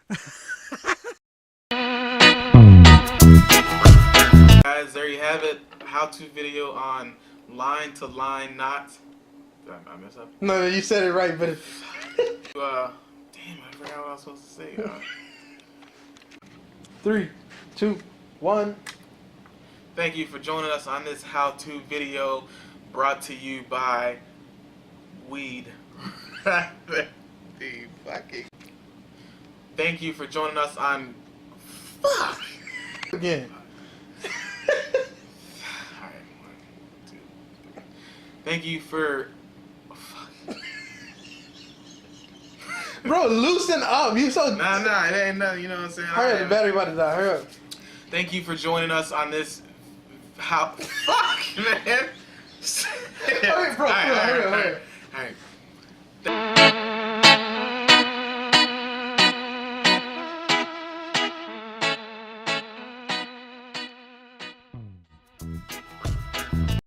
Guys, there you have it. How-to video on line to line knots. Did I mess up? No, you said it right, but Damn, I forgot what I was supposed to say. 3, 2, 1. Thank you for joining us on this how-to video brought to you by Weed. Thank you for joining us on Again. Alright, 1, 2, 3. Thank you for Bro, loosen up. You so Nah, it ain't nothing, you know what I'm saying? Hurry up, the battery about to die. Hurry up. Thank you for joining us on this fuck, man. Hurry up, bro. Hurry up. Alright.